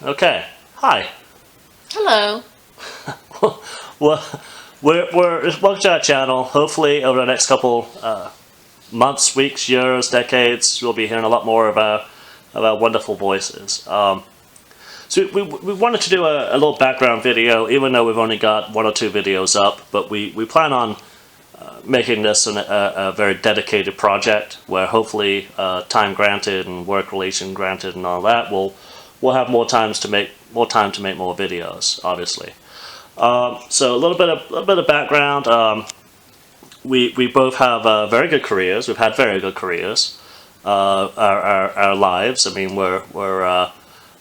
Okay. Hi. Hello. Well, welcome to our channel. Hopefully, over the next couple months, weeks, years, decades, you'll be hearing a lot more of our wonderful voices. So we wanted to do a little background video, even though we've only got 1 or 2 videos up. But we plan on making this a very dedicated project, where hopefully, time granted and work relation granted and all that, we'll have more time to make more videos, obviously. So a little bit of background. We both have very good careers. We've had very good careers. Our lives. I mean,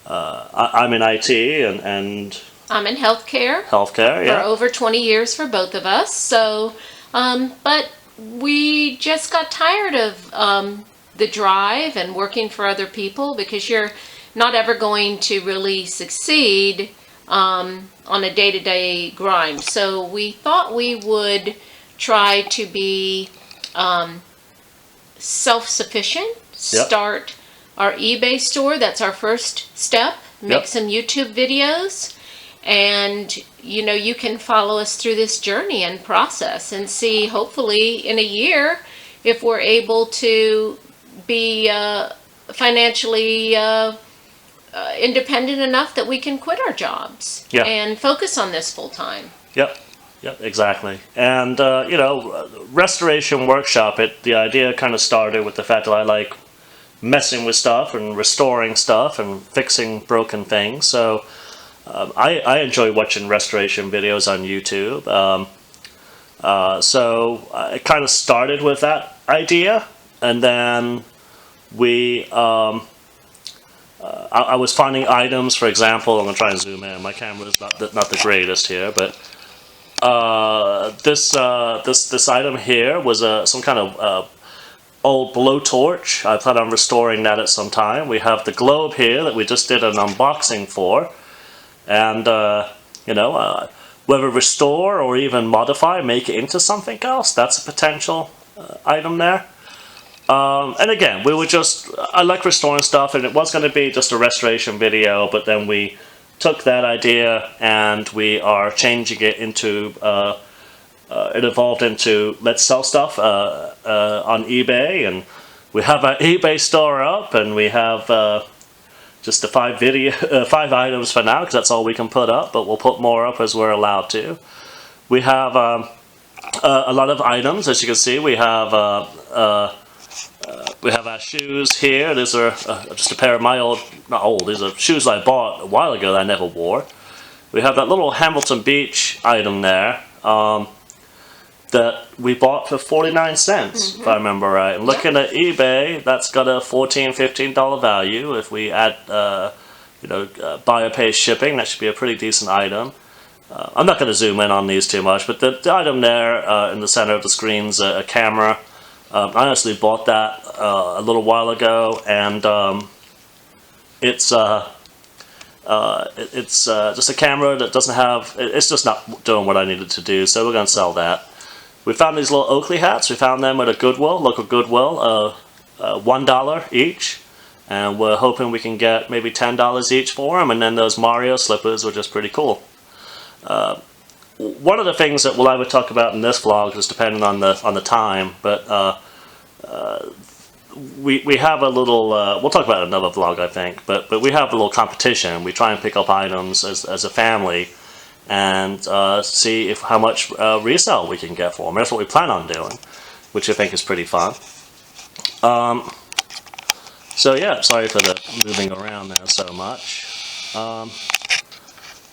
I'm in IT and I'm in healthcare. Healthcare, yeah. For over 20 years for both of us. So, but we just got tired of the drive and working for other people, because you're not ever going to really succeed on a day-to-day grind. So we thought we would try to be self-sufficient, start our eBay store. That's our first step. Make some YouTube videos, and you can follow us through this journey and process and see, hopefully in a year, if we're able to be financially independent enough that we can quit our jobs and focus on this full time. Yep, exactly. And Restoration Workshop, the idea kind of started with the fact that I like messing with stuff and restoring stuff and fixing broken things. So I enjoy watching restoration videos on YouTube. So it kind of started with that idea, and then I was finding items. For example, I'm gonna try and zoom in. My camera is not the greatest here, but this item here was some kind of old blowtorch. I plan on restoring that at some time. We have the globe here that we just did an unboxing for, and whether restore or even modify, make it into something else, that's a potential item there. And again, I like restoring stuff, and it was going to be just a restoration video, but then we took that idea and we are changing it into it evolved into, let's sell stuff on eBay, and we have our eBay store up, and we have just the 5 items for now, because that's all we can put up, but we'll put more up as we're allowed to. We have a lot of items, as you can see. We have our shoes here. These are just a pair of these are shoes I bought a while ago that I never wore. We have that little Hamilton Beach item there that we bought for 49 cents, if I remember right. And looking at eBay, that's got a $14, $15 value. If we add, buyer pays shipping, that should be a pretty decent item. I'm not going to zoom in on these too much, but the item there in the center of the screen's a camera. I honestly bought that a little while ago, and it's just a camera that doesn't have. It's just not doing what I needed to do, so we're going to sell that. We found these little Oakley hats. We found them at a Goodwill, local Goodwill, $1 each, and we're hoping we can get maybe $10 each for them. And then those Mario slippers were just pretty cool. One of the things that we'll either talk about in this vlog, just depending on the time, but we have a little. We'll talk about it in another vlog, I think. But we have a little competition. We try and pick up items as a family, and see how much resale we can get for them. That's what we plan on doing, which I think is pretty fun. So yeah, sorry for the moving around there so much.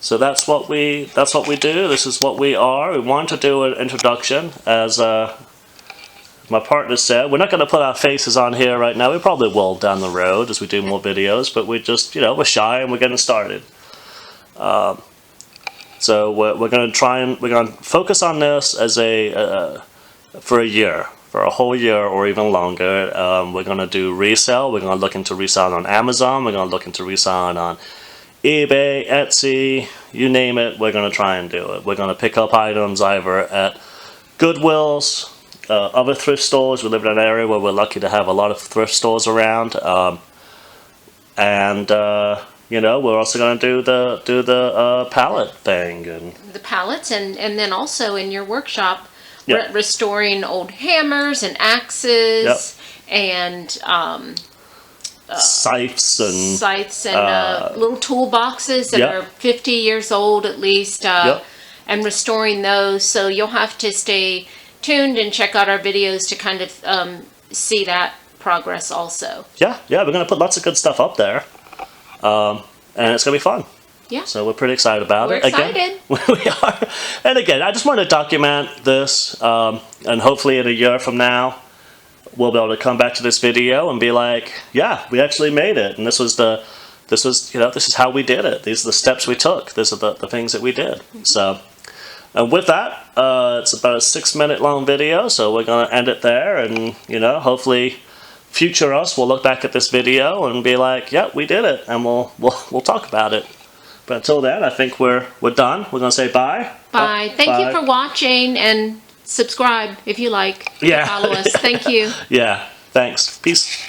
So that's what we do. This is what we are. We want to do an introduction, as my partner said. We're not going to put our faces on here right now. We probably will down the road as we do more videos, but we just, we're shy and we're getting started. So we're going to focus on this as for a year, for a whole year or even longer. We're going to do resale. We're going to look into reselling on Amazon. We're going to look into reselling on eBay, Etsy, you name it. We're going to try and do it. We're going to pick up items either at Goodwills, other thrift stores. We live in an area where we're lucky to have a lot of thrift stores around, and you know, we're also going to do the palette thing and The pallets, and then also in your workshop, Yep. restoring old hammers and axes and scythes and scythes and little toolboxes that Yep. are 50 years old at least, Yep. and restoring those. So you'll have to stay tuned and check out our videos to kind of see that progress also. yeah, we're going to put lots of good stuff up there, and it's going to be fun. Yeah. So we're pretty excited about We're it. Again, excited. we are. And again, I just want to document this, and hopefully in a year from now, we'll be able to come back to this video and be like, yeah, we actually made it, and this is how we did it. These are the steps we took. These are the things that we did. So, and with that, it's about a 6-minute long video, so we're going to end it there, and hopefully future us will look back at this video and be like, yeah, we did it, and we'll talk about it. But until then, I think we're done. We're going to say bye. Bye. Thank you for watching, and subscribe if you like. Yeah. Follow us. Thank you. Yeah. Thanks. Peace.